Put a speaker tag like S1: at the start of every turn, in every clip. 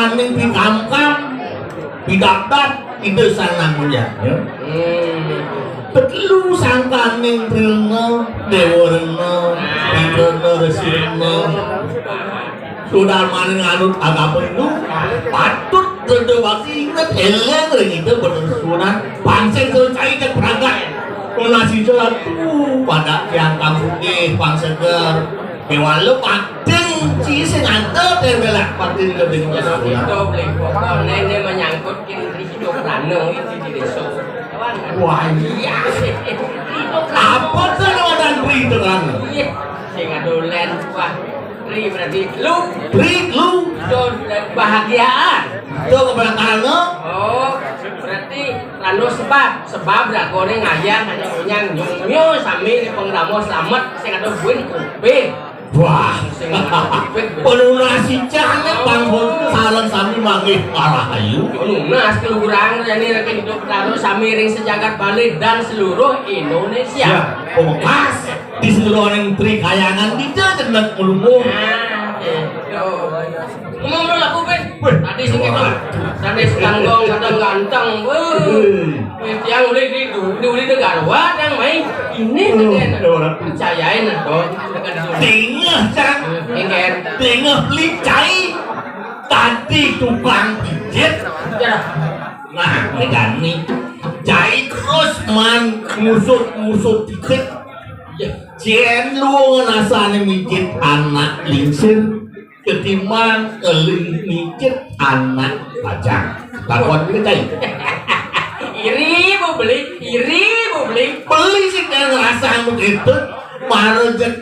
S1: maning pikamkam pidaptat itu sana punya ya. Petlu sangkaning trilno dewarno pidono resirno sudah maning anut agama itu patut waktu ingat eleng ring itu bener sunan pangseng tercai ke perangkat nasi jalan tuh pada yang kampung pangseger kewalu pating sisi nganter terbelak pating ke dengan
S2: itu beli pokok nenek menyangkut kini hidup lanang itu di desa
S1: wah iya apa tuh dan pri itu kan
S2: iya sing adolen wah pri berarti lu bahagiaan
S1: itu keberangkatan lo
S2: oh berarti rano sebab dah goreng ayam hanya punya nyungnya sami pengdamo selamat sing ada buin kuping
S1: wah penuh nasi canget bang salam sami manggih arah ayu
S2: lunas kelurang jadi rekan hidup rano sami ring sejagat Bali dan seluruh Indonesia
S1: pas di seluruh orang tri kayangan tidak cendak melumpuh
S2: ngomong dulu aku Ben tadi sih kita tadi sekanggong kadang ganteng yang udah di negara wadang main ini percayain dong
S1: tinggal cang tinggal pelicai tadi tukang pijit nah ini kan nih jahit terus man ngusut dikit jen lu ngerasanya mijit anak lingsir ketimbang eling mijit anak pajak takut kita
S2: iri mau beli
S1: beli sih kan ngerasa begitu marojek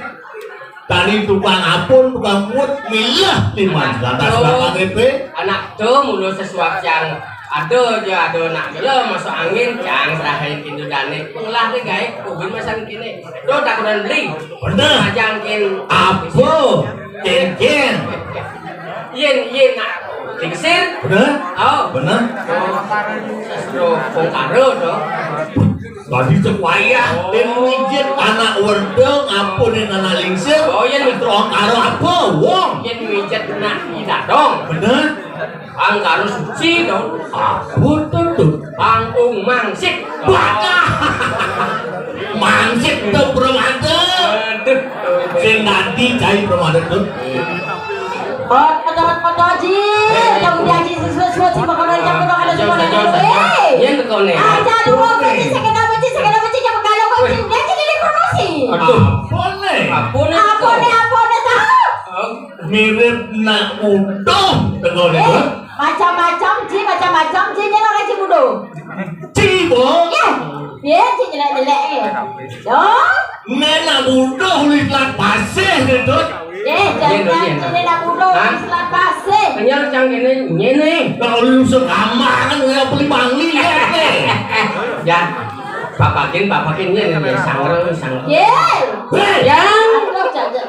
S1: tadi tukang apun tukang mut milah 5 juta berapa DP
S2: anak tuh mulu sesuatu yang ada nak gelo masuk angin yang serahin kindu dane pengelah deh guys ubin masang kini do takutan beli
S1: bener
S2: majangkin
S1: apa jen
S2: yen nak lingsir
S1: bener
S2: oh
S1: bener
S2: sesro bongkaro do
S1: tadi sekwaya dan mijit anak werdeng ampunin anak lingsir
S2: oh yen
S1: mitro karo apa wong
S2: yen mijit nak tidak dong
S1: bener
S2: angkaro suci dong
S1: apa tuh
S2: angkung mangsik
S1: baka mangsik tuh permadem sing nanti cai permadem tuh
S3: foto ji kamu diaji sesuatu sih bakal jam berapa ada semua
S2: yang ke kau nih
S3: aja dulu kunci sekedar kunci jam kalau kunci dia jadi promosi
S1: apa nih
S3: tahu
S1: mirip nak udah tengok nih
S3: macam-macam ji dia orang ji mudo
S1: cibo
S3: ya ji jelek dong
S1: nena udah lihat pasir gitu
S3: jangan jadi nak mudo selat pasir
S2: kenyal cang ini
S1: kalau lu sekamar kan nggak beli bangli
S2: ya papakin ini sangro
S3: yang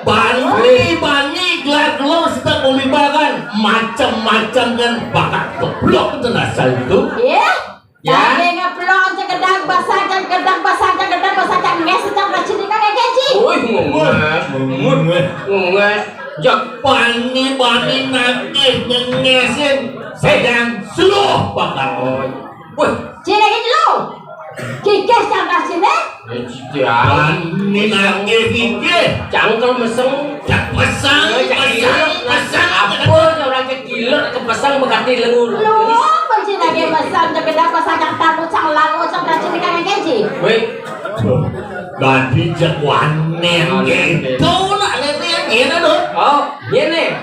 S1: bani gelar lo sedang melibatkan macam-macam kan bakat keblok itu nasal itu
S3: jadi ngeblok cegedang basah nges sedang racun ini kan gaji
S2: ngungas
S1: jak bani nangis ngesin sedang seluruh bakat
S3: cina gitu lo kikis yang racun
S1: bani nangis kikis
S2: cangkel meseng apa orang kekilot kepesang bekati lengur
S3: lu kunci lagi mesang cegedang basah yang tamu cang lalu cang racun ini kan gaji
S1: ganti jekwanen gitu nak lihat gini dong
S2: oh ini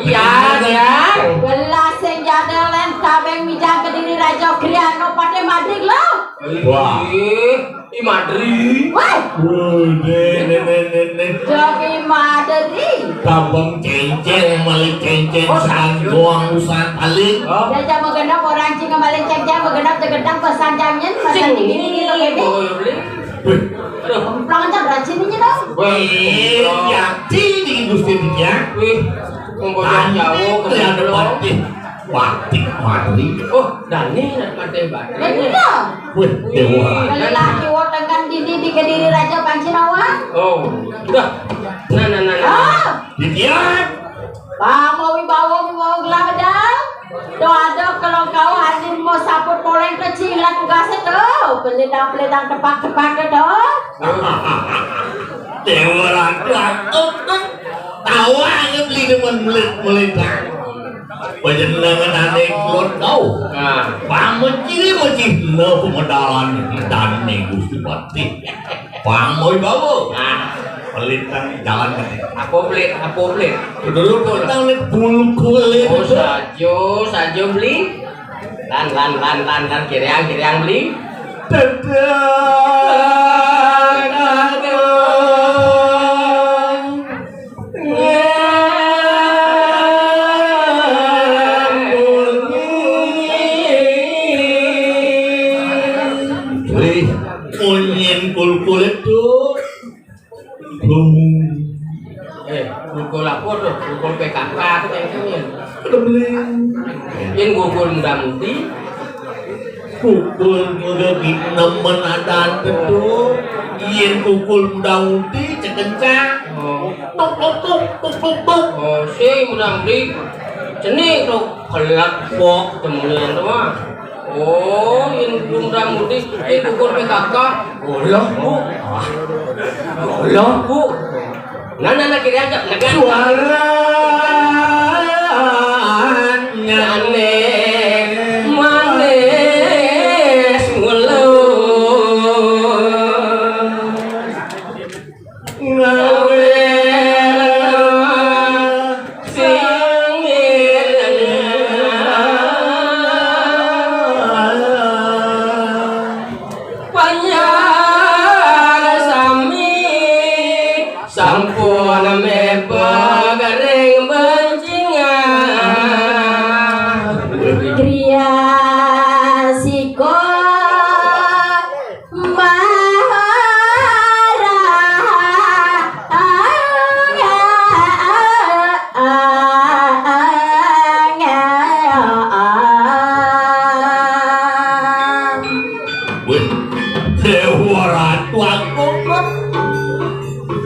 S2: iya gelas yang jadi tabeng mijang kediri Raja Kriano pada Madrid lo
S1: wah
S2: Madrid
S3: wah
S1: jadi
S3: Madrid
S1: tabung cenceng malik cenceng sanggong usan paling
S3: dia jangan mengenap orang Cina malik cenceng mengenap cegedang pesan jamnya pesan gini Pelan aja racininya dong.
S1: Wih, yakin di industri dia.
S2: Wih, ngomong jauh ke
S1: ada batik mati.
S2: Oh, Dani nak pakai batik.
S3: Betul.
S1: Wih, dewa.
S3: Lelaki dengan di Kediri Raja Pancinawan.
S2: Oh, udah. Nah.
S3: Ah,
S1: dia.
S3: Bang, mau wibawa gelar bilang tugasnya tuh, pelitang-pelitang tepak-tepak tuh.
S1: Dewa Ratu aku tuh tahu aja beli demen melintang. Panjenengan aneh keluar tahu. Pameciri mecih no pemodalan dan Gusti Pati. Pamoy bawa. Melintang jalan kan.
S2: Apa beli?
S1: Dulu melintang nih bulu kulit.
S2: Oh sajo beli. Lan kiriang beli.
S1: Kul itu
S2: Gugul apa tuh? Gugul PKK tuh kayaknya. Yang gugul muda-mudi.
S1: Kukul muda nemen adaan itu. Yang kukul muda-mudi cekencang. Tuk.
S2: Oh sih muda-mudi. Cenik tuh kelak pok temulian tuh mah. Oh, yang muda-mudi ini gugul PKK. Loh bu. Nana kiri aja negan
S1: suaranya
S2: aneh manis mulu ngawe sampun mepo garing bencingan
S3: Kriya siko
S1: Dewa Ratu aku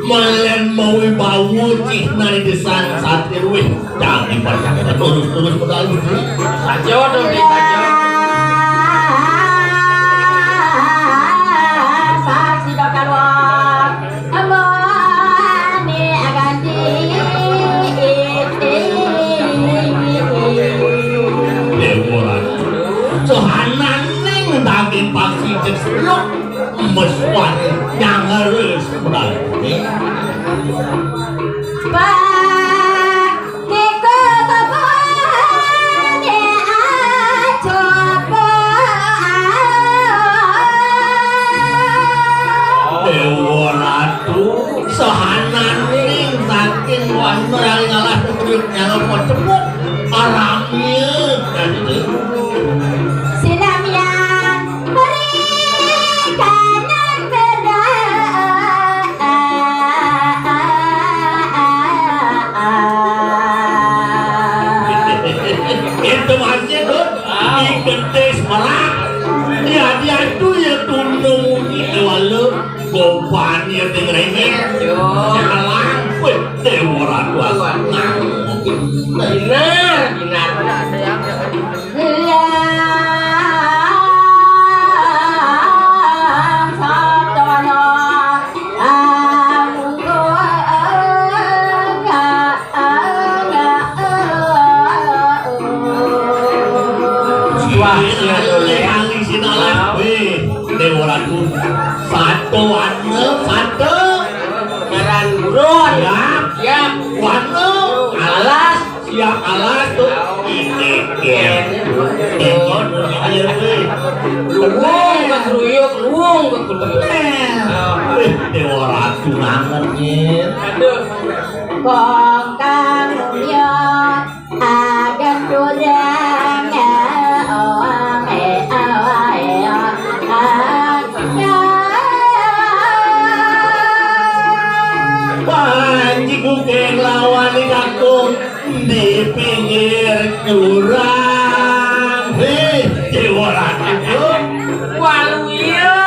S1: malen mau bawa cihna di desan satir weh jangan banyak terus pedal
S2: sajo dong di sajo
S3: saksi dokar wak amoni akan
S1: Dewa Ratu sohanan neng daging paksi ceselok meswan yang harus pedal Dewa Ratu sohanan ning saking wan merang ngalah kriuk nyala pocemuk aramnya dan itu
S3: sinamian perikanan
S1: itu masih tuh iketes merah dia tuh ya tunung itu lalu gopan ya dengerin jalan weh Dewa Ratu
S2: binar
S1: Dewa Ratu satu
S2: jalan buron siap
S1: alas siap alas tuh
S2: luwung ke keruyuk
S1: Dewa Ratu nangernya
S2: aduh
S3: Kong kang yo agan durang
S1: Panji kukeng lawan di kampung di pinggir jurang. Dewa Ratu
S2: waluyo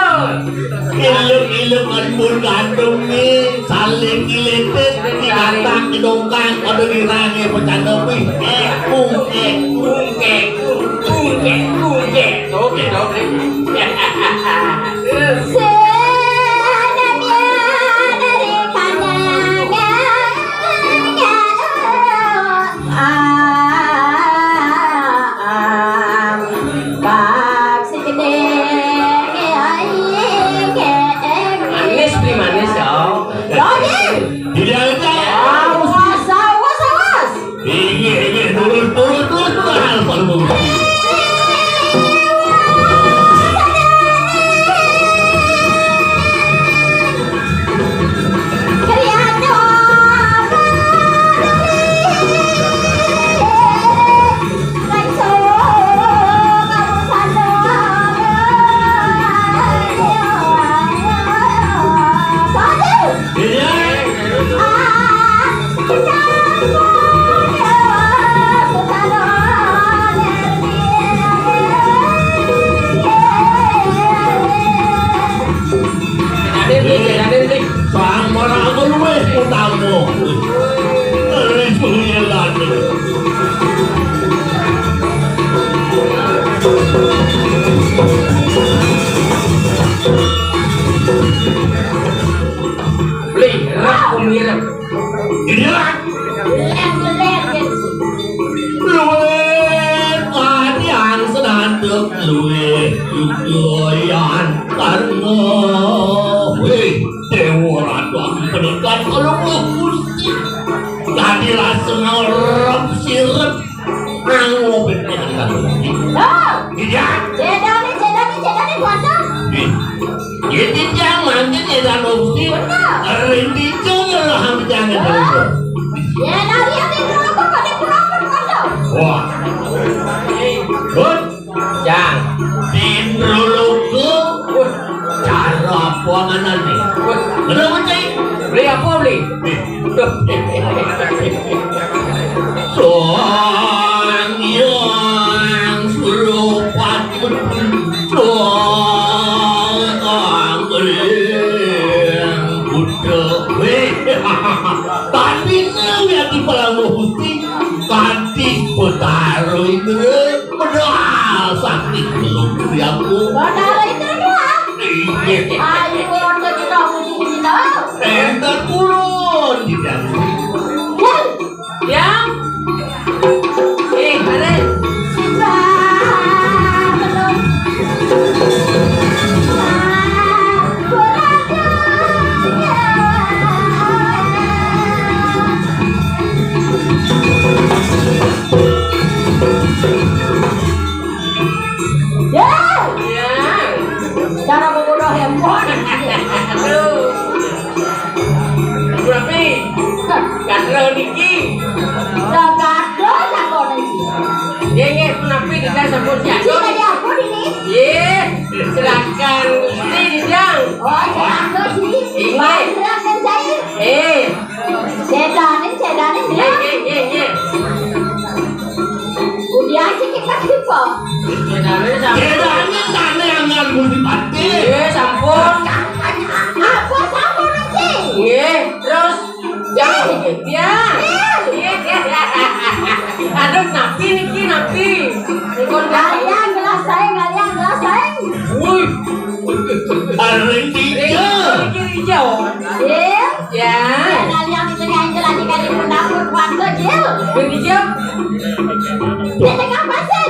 S1: iluk ngembul gantung nih saling kiletet dikatang didongkang ada di rangi bercanda wih kungkek
S2: oke
S1: luwih yuyoyan karena Dewa Ratu aku berikan kalau Gusti jadi langsung ngerep sirep anggo benar
S3: Oh,
S1: tidak
S3: cedani kuasa.
S1: jadi jangan jadi Gusti rinti jangan jangan
S3: Cedani yang di dulu kok di pulau kuasa.
S1: wah good
S2: Jang.
S1: Tinruluku cara apa nanti? Kenapa cai?
S2: Beli apa beli?
S1: Soang yang serupat soang yang budak. Tadi yang di Palang Musti tadi petaruh itu pedal sakit belum aku.
S3: Benar itu doang.
S1: Iya.
S3: Ayo orang kita mesti kita.
S1: Entar turun tidak.
S2: Yang. Ada. Yang.
S3: Cara membunuh handphone.
S2: Aduh. Berapa? Kadro niki.
S3: Gagado takon iki.
S2: Yenge punapi kita sebut
S3: Cina
S2: siapa?
S3: di aku ini.
S2: Ye, silakan Gusti Dijang.
S3: Oh, cedani sih. Banyak kan cair. Cedani dia.
S2: Ye.
S3: Udah aja kita kipo.
S2: Jedane sampun.
S1: Jedanya tane angan mesti pati.
S2: Ye, sampun.
S3: Apa sama sih?
S2: Ye, terus yang dia. Ye. Aduh, napi niki napi. Nikon
S3: Kalian gelas saya.
S2: Wuih.
S1: Areng tiga.
S2: Niki hijau. Ya.
S3: Kalian itu yang jelaskan di pendapur warga Jil.
S2: Hijau.
S3: Kita ngapa sih?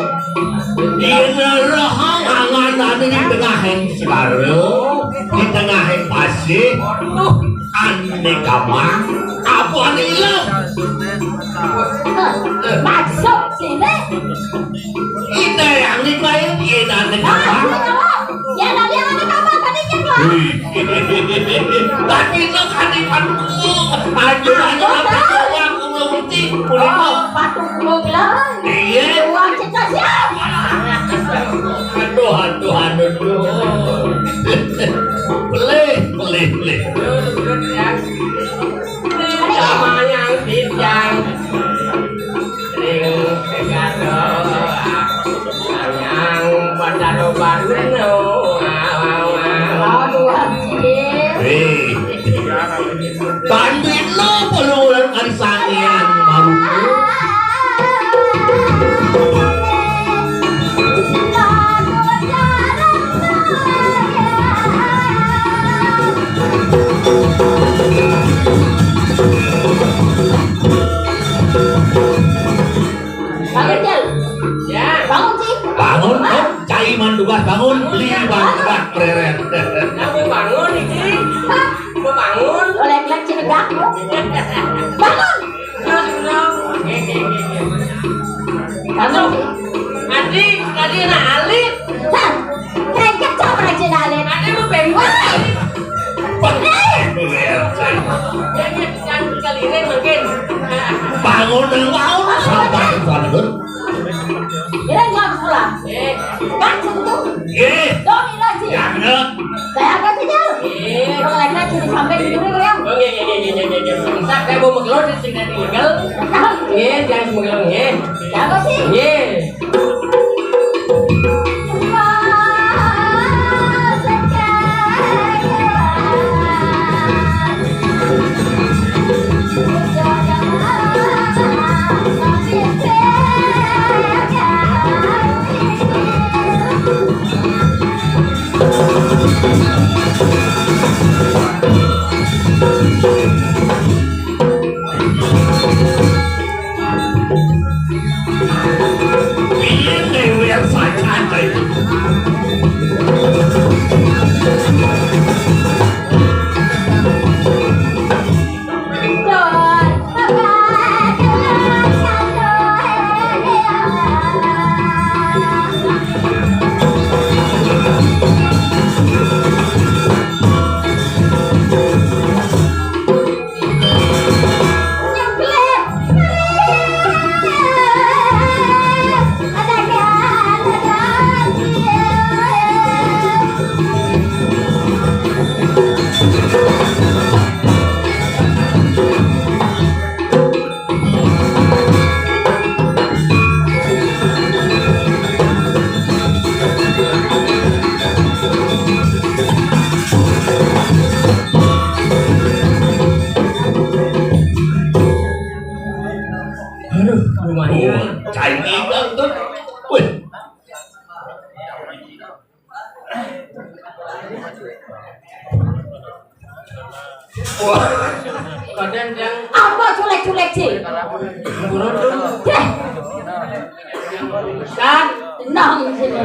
S1: Ina rahang angan tadi di tengah yang sekarang. Di tengah yang pasir.
S2: Tuh.
S1: Ane kamar. Apa ane hilang?
S3: Masuk sini.
S1: Ina yang di kain. Ina ane
S3: Ah,
S1: kamar.
S3: sini kamu. Ya nanti yang ada kamu tadinya keluar.
S1: Tadi nak hadipan ku. Aja aku belum ngerti.
S3: Oh, patung kumuglan.
S1: Iya.
S3: Uang kita siap.
S1: Aduh. Boleh.
S2: Sama yang Dijang. Ring segado. Yang pada roban no.
S3: Aduh, Jil.
S1: Bantuin lo peluang arisan yang baru.
S3: Bangun, Jil.
S2: Ya.
S3: Bangun, Cik.
S1: Bangun, cai mandugas bangun, beli bangun preret.
S2: Aku bangun iki. Aku bangun.
S3: Oleh-oleh sini gak? Bangun.
S2: Terus.
S3: Bangun.
S2: Adik, tadi nak alit.
S3: Hah? Keren kacau aja nalin.
S2: Adik mau bengkok. Jadi kan kali ini mungkin.
S1: Bangun, sabar.
S3: Kira nggak pulang. Kan situ. Doni lagi.
S1: Jangan.
S3: Saya akan tinggal. Oleh-oleh sini sampai di dulu ya.
S2: Bentar, saya mau mengeluh di sini tinggal. Jangan mengeluh
S3: Siapa sih?
S1: lagi tuh. Wih. Wah,
S2: Badan yang
S3: Apa culek-culek sih?
S2: burung dulu.
S3: Ceh,
S2: Dan
S3: nang sini.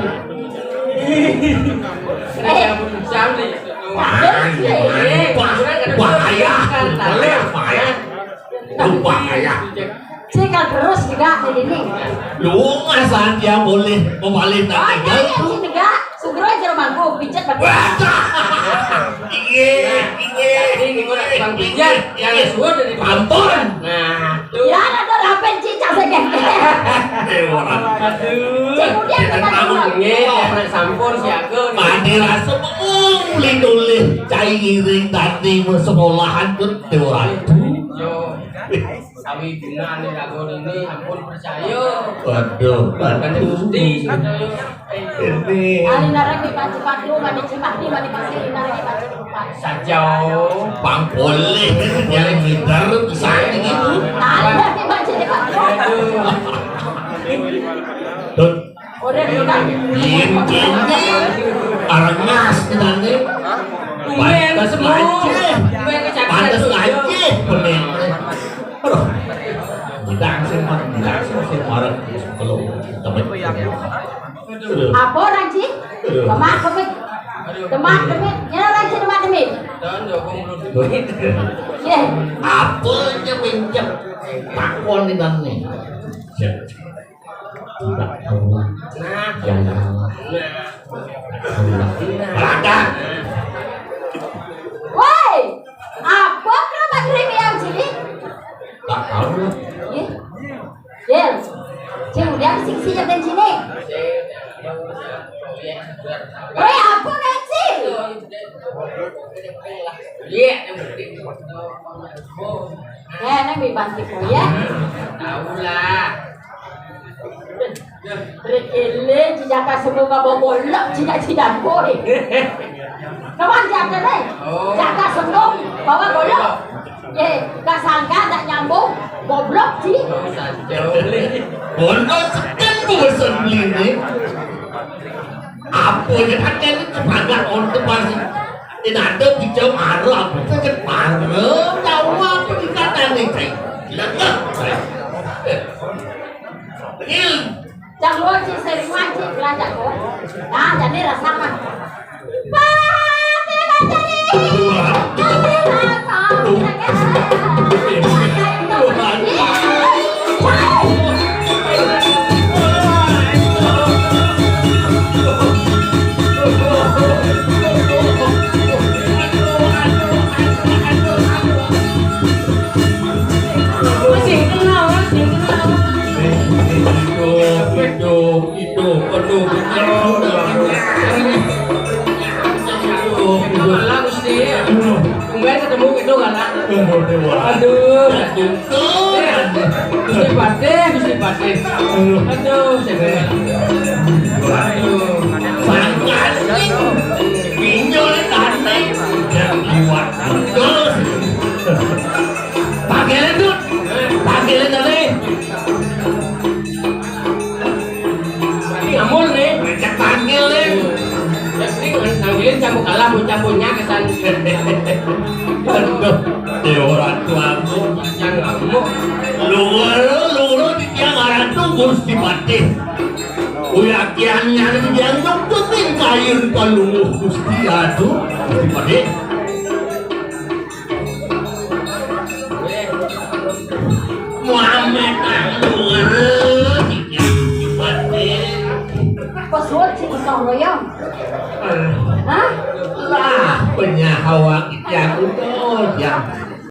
S2: kenapa jam nih?
S1: bahaya.
S3: Cikal terus juga di sini.
S1: Lu ngasan dia boleh
S3: Oh,
S1: memalin nanti
S3: iya, iya, sini enggak. Sugro aja rumahku, pijat banget.
S2: Ini gue nak bang pijat yang sudah dari
S1: Pampon.
S2: Nah, tuh.
S3: Ya, ada rapen cicak segeng. Kemudian
S2: Anak sampun siaga.
S1: Mandi rasa menguling-uling cai giring tadi sekolahan tuh orang.
S2: Yo, kami guna nih lagu ini, ampun percaya.
S1: Waduh,
S2: Bukan gusti.
S1: ini
S3: Ali narang di pacu-pacu, mandi cimati, mandi pasir, narang di pacu-pacu.
S2: Sajau.
S1: bang boleh yang gitar bisa gitu.
S3: Ada di pacu di pacu.
S1: Tuh,
S3: Udah bukan.
S1: ini orang ngas kita nih.
S2: Tumben
S1: Pantas
S2: semua.
S1: aja.
S2: Tumben kecapean.
S1: Pantas aja, bener. Aduh, tidak sih marah kalau temen.
S3: Apa orang sih? Kemak kemit. Kemak kemit. Ya orang sih kemak kemit.
S2: Dan jokong belum.
S3: Ya.
S1: Apanya pinjam takon di nih. Tidak tahu
S2: Nah,
S1: yang belakang.
S3: Woi, apa kenapa krimi yang sini?
S1: Tak tahu lah.
S3: Ya. Ya. Cing udah sing yang di sini. Woi, apa nanti?
S2: iya, yang penting.
S3: Ya, nang bibanti ko ya.
S2: Tahu lah.
S3: Rekele jika semoga bobolok cina-cina boy. Kawan jaga deh. Jaga semua bawa bolok. Ye, gak sangka tak nyambung goblok sih.
S2: Sajau beli.
S1: Bondo sekali bosan beli ini. Apa yang ada ini sebagai untuk masih ini ada bijau arah apa itu kan parah tahu apa dikatakan ini lengkap ini
S3: Jangan lupa sih sering wajib belanja kok. Nah, jadi rasa mah.
S2: Masih kenal, masih kenal.
S1: hidup aduh
S2: Malah Gusti. Tumben ketemu gitu kan. Aduh. Gusti Pade, Gusti Pade. Aduh, saya. Aduh.
S1: sangat pinjol tadi yang liwat terus panggilin tuh panggilin tadi
S2: Ngamul nih.
S1: ngecek panggilin
S2: Jadi ngambilin campur-kalah campurnya kesan.
S1: aduh di orang tuaku
S2: Jangan ngamuk.
S1: lu di tiang orang tuh Gusti Pati uyakiannya yang nyokotin kain kalunguh Gusti aduh Gusti Pati Muhammad Anwar di tiang Gusti Pati
S3: Pesuat sih kau royong. Hah?
S1: lah penyahawa yang itu yang